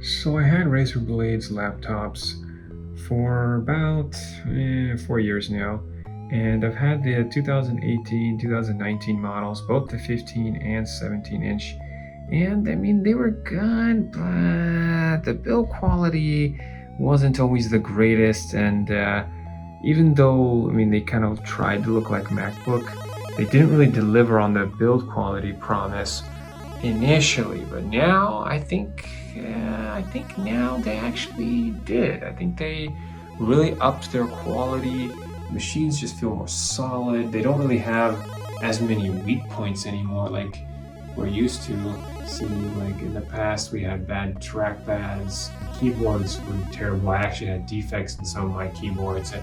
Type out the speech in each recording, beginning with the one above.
So I had Razer Blades laptops for about 4 years now, and I've had the 2018, 2019 models, both the 15 and 17 inch. And I mean, they were good, but the build quality wasn't always the greatest. And even though, I mean, they kind of tried to look like MacBook, they didn't really deliver on the build quality promise initially. But now I think now they actually did. I think they really upped their quality. Machines just feel more solid. They don't really have as many weak points anymore like we're used to seeing. Like in the past, we had bad trackpads, keyboards were terrible. I actually had defects in some of my keyboards,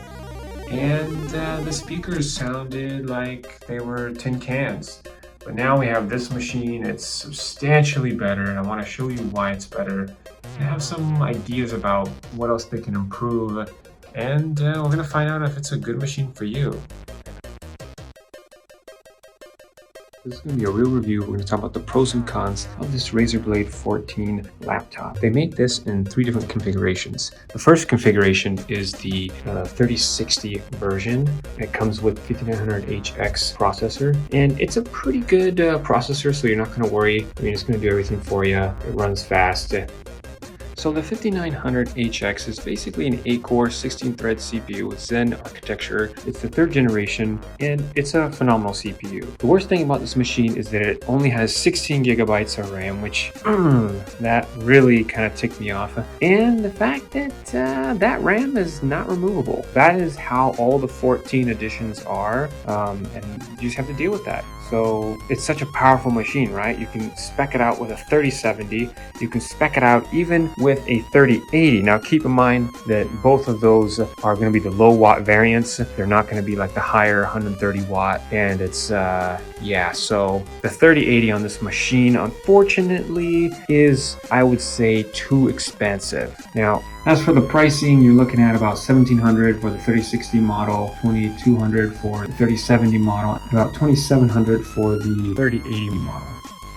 and the speakers sounded like they were tin cans. But now we have this machine, it's substantially better, and I want to show you why it's better. I have some ideas about what else they can improve, and we're going to find out if it's a good machine for you. This is going to be a real review. We're going to talk about the pros and cons of this Razer Blade 14 laptop. They make this in 3 different configurations. The first configuration is the 3060 version. It comes with 5900HX processor, and it's a pretty good processor, so you're not going to worry. I mean, it's going to do everything for you. It runs fast. So the 5900HX is basically an 8-core, 16-thread CPU with Zen architecture. It's the 3rd generation, and it's a phenomenal CPU. The worst thing about this machine is that it only has 16 gigabytes of RAM, which that really kind of ticked me off. And the fact that that RAM is not removable. That is how all the 14 editions are, and you just have to deal with that. So it's such a powerful machine, right? You can spec it out with a 3070. You can spec it out even with a 3080. Now keep in mind that both of those are going to be the low watt variants. They're not going to be like the higher 130 watt. And it's, so the 3080 on this machine, unfortunately, is, I would say, too expensive. Now, as for the pricing, you're looking at about $1,700 for the 3060 model, $2,200 for the 3070 model, about $2,700 for the 3080 model.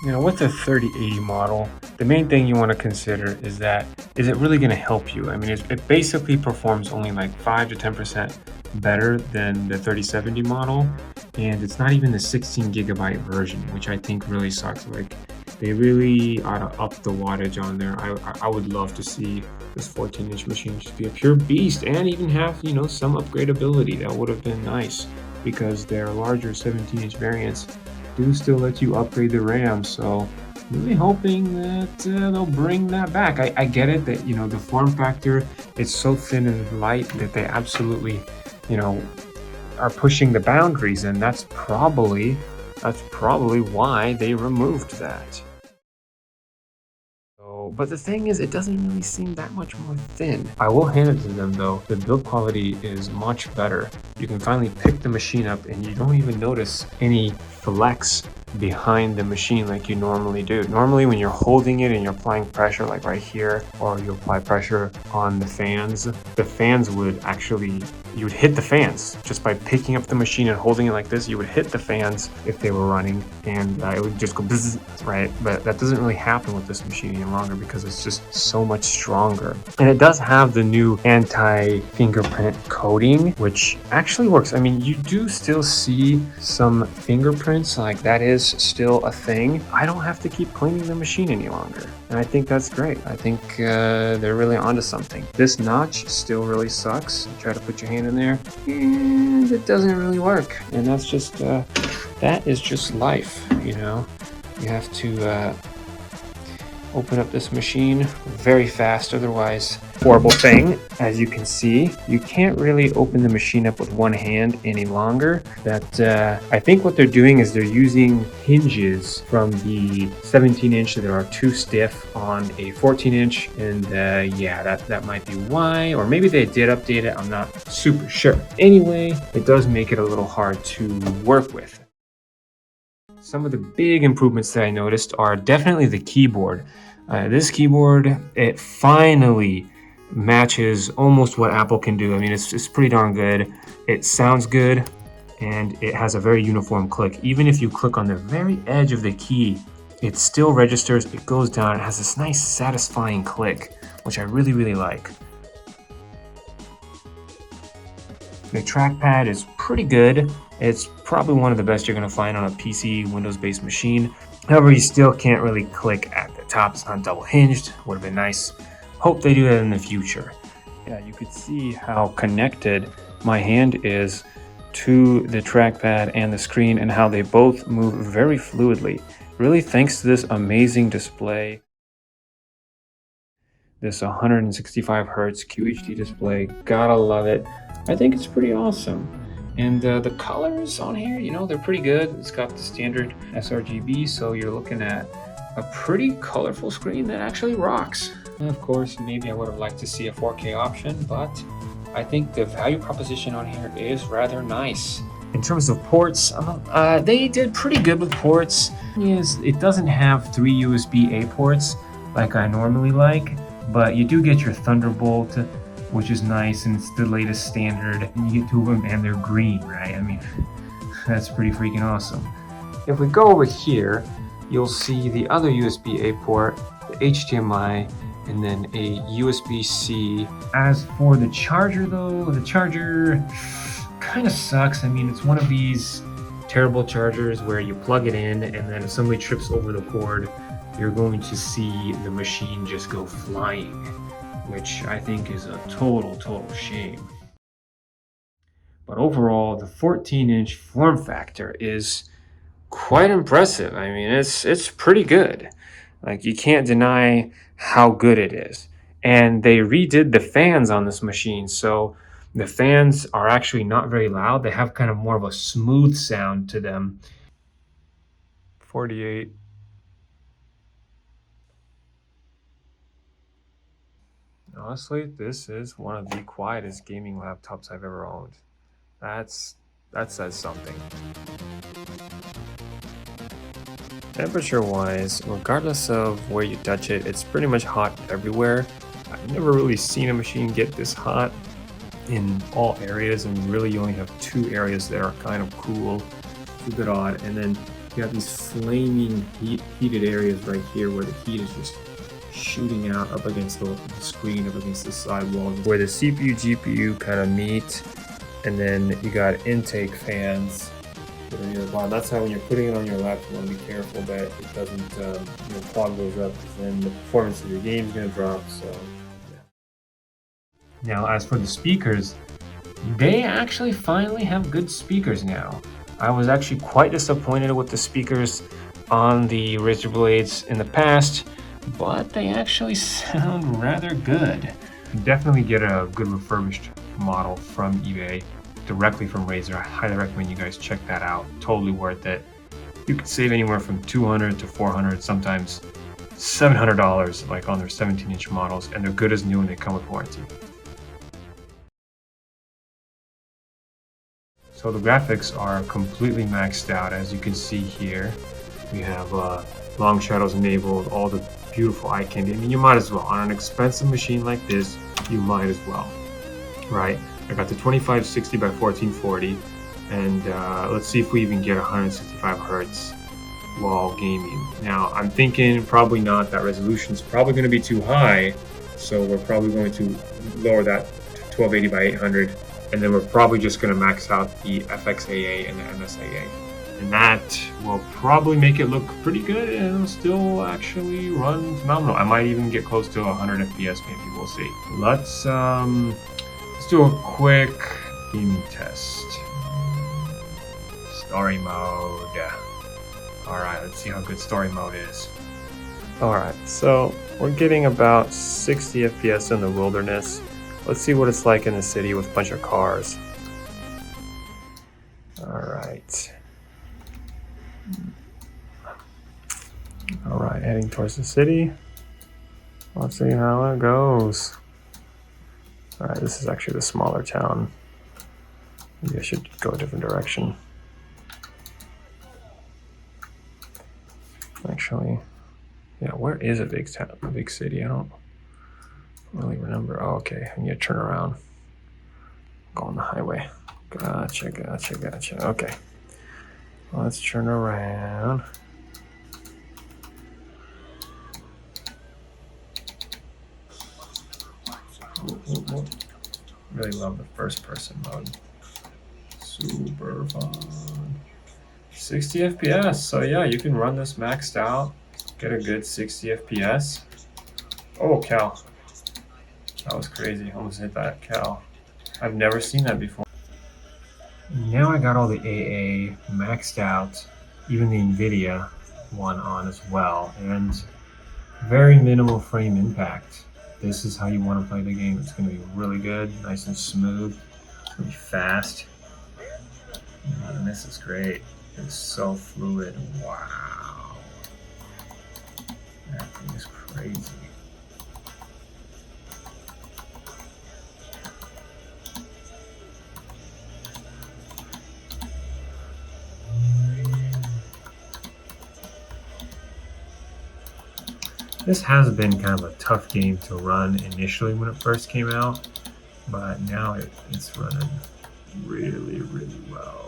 Now with the 3080 model, the main thing you want to consider is it really going to help you? I mean, it basically performs only like 5 to 10% better than the 3070 model, and it's not even the 16 gigabyte version, which I think really sucks. Like, they really ought to up the wattage on there. I would love to see this 14-inch machine just be a pure beast and even have, some upgradability. That would have been nice, because their larger 17-inch variants do still let you upgrade the RAM. So really hoping that they'll bring that back. I get it that, the form factor is so thin and light that they absolutely, are pushing the boundaries, and that's probably why they removed that. But the thing is, it doesn't really seem that much more thin. I will hand it to them though, the build quality is much better. You can finally pick the machine up and you don't even notice any flex behind the machine like you normally do. Normally when you're holding it and you're applying pressure like right here, or you apply pressure on the fans would actually, you would hit the fans just by picking up the machine and holding it like this. You would hit the fans if they were running, and it would just go bzzz, right? But that doesn't really happen with this machine any longer because it's just so much stronger. And it does have the new anti-fingerprint coating, which actually works. I mean, you do still see some fingerprints, like that is still a thing. I don't have to keep cleaning the machine any longer, and I think that's great. I think they're really onto something. This notch still really sucks. You try to put your hand in there and it doesn't really work, and that's just that is just life. You have to open up this machine very fast, otherwise horrible thing. As you can see, you can't really open the machine up with one hand any longer. That I think what they're doing is they're using hinges from the 17-inch that are too stiff on a 14-inch, and that might be why, or maybe they did update it. I'm not super sure. Anyway, it does make it a little hard to work with. Some of the big improvements that I noticed are definitely the keyboard. This keyboard, it finally matches almost what Apple can do. I mean, it's pretty darn good. It sounds good, and it has a very uniform click. Even if you click on the very edge of the key, it still registers, it goes down, it has this nice satisfying click, which I really, really like. The trackpad is pretty good. It's probably one of the best you're going to find on a PC Windows-based machine. However, you still can't really click at the top. It's not double hinged. Would have been nice. Hope they do that in the future. Yeah, you could see how connected my hand is to the trackpad and the screen and how they both move very fluidly. Really thanks to this amazing display. This 165 Hz QHD display, gotta love it. I think it's pretty awesome. And the colors on here, you know, they're pretty good. It's got the standard sRGB, so you're looking at a pretty colorful screen that actually rocks. And of course, maybe I would have liked to see a 4K option, but I think the value proposition on here is rather nice. In terms of ports, they did pretty good with ports. It doesn't have 3 USB-A ports like I normally like, but you do get your Thunderbolt, which is nice, and it's the latest standard. And you get 2 of them, and they're green, right? I mean, that's pretty freaking awesome. If we go over here, you'll see the other USB-A port, the HDMI, and then a USB-C. As for the charger though, the charger kind of sucks. I mean, it's one of these terrible chargers where you plug it in and then if somebody trips over the cord, you're going to see the machine just go flying, which I think is a total shame. But overall, the 14-inch form factor is quite impressive. I mean, it's pretty good. Like, you can't deny how good it is. And they redid the fans on this machine, so the fans are actually not very loud. They have kind of more of a smooth sound to them. 48. Honestly, this is one of the quietest gaming laptops I've ever owned. That says something. Temperature-wise, regardless of where you touch it, it's pretty much hot everywhere. I've never really seen a machine get this hot in all areas, and really you only have 2 areas that are kind of cool. It's a bit odd. And then you have these flaming heated areas right here where the heat is just shooting out up against the screen, up against the side walls, where the CPU, GPU kind of meet, and then you got intake fans that are near the bottom. That's how when you're putting it on your lap, you want to be careful that it doesn't clog those up, because then the performance of your game is going to drop. So, yeah. Now, as for the speakers, they actually finally have good speakers now. I was actually quite disappointed with the speakers on the Razer Blades in the past, but they actually sound rather good. You definitely get a good refurbished model from eBay directly from Razer. I highly recommend you guys check that out. Totally worth it. You can save anywhere from $200 to $400, sometimes $700, like on their 17-inch models, and they're good as new and they come with warranty. So the graphics are completely maxed out. As you can see here, we have long shadows enabled, all the beautiful eye candy. I mean, you might as well. On an expensive machine like this, you might as well, right? I got the 2560 by 1440, and let's see if we even get 165 Hertz while gaming. Now, I'm thinking probably not. That resolution's probably going to be too high, so we're probably going to lower that to 1280 by 800, and then we're probably just going to max out the FXAA and the MSAA. And that will probably make it look pretty good, and it'll still actually run phenomenal. I might even get close to 100 FPS, maybe. We'll see. Let's do a quick gaming test. Story mode. Alright, let's see how good story mode is. Alright, so we're getting about 60 FPS in the wilderness. Let's see what it's like in the city with a bunch of cars. Alright. Alright, heading towards the city. Let's see how it goes. Alright, this is actually the smaller town. Maybe I should go a different direction. Actually, yeah, where is a big town, a big city? I don't really remember. Oh, okay, I need to turn around. Go on the highway. Gotcha. Okay. Let's turn around. Ooh. Really love the first person mode. Super fun. 60 FPS. So yeah, you can run this maxed out, get a good 60 FPS. Oh, cow. That was crazy. Almost hit that cow. I've never seen that before. Now I got all the AA maxed out, even the NVIDIA one on as well, and very minimal frame impact. This is how you want to play the game. It's going to be really good, nice and smooth. It's going to be fast. And this is great. It's so fluid. Wow. That thing is crazy. This has been kind of a tough game to run initially when it first came out, but now it's running really, really well.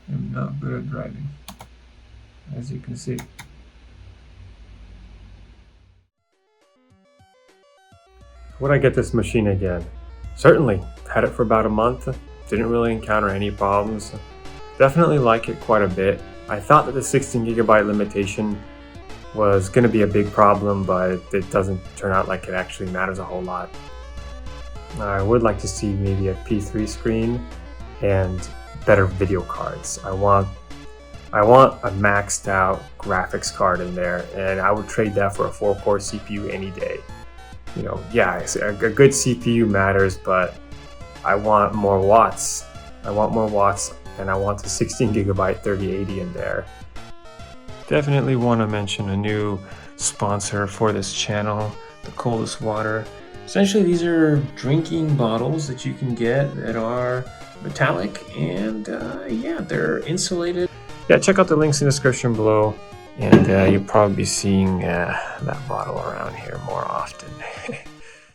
I'm not good at driving, as you can see. Would I get this machine again? Certainly. Had it for about a month. Didn't really encounter any problems. Definitely like it quite a bit. I thought that the 16GB limitation was going to be a big problem, but it doesn't turn out like it actually matters a whole lot. I would like to see maybe a P3 screen and better video cards. I want a maxed out graphics card in there, and I would trade that for a 4-core CPU any day. You know, yeah, a good CPU matters, but I want more watts. I want more watts, and I want the 16GB 3080 in there. Definitely want to mention a new sponsor for this channel, the Coldest Water. Essentially, these are drinking bottles that you can get that are metallic, and yeah, they're insulated. Yeah, check out the links in the description below, and you'll probably be seeing that bottle around here more often.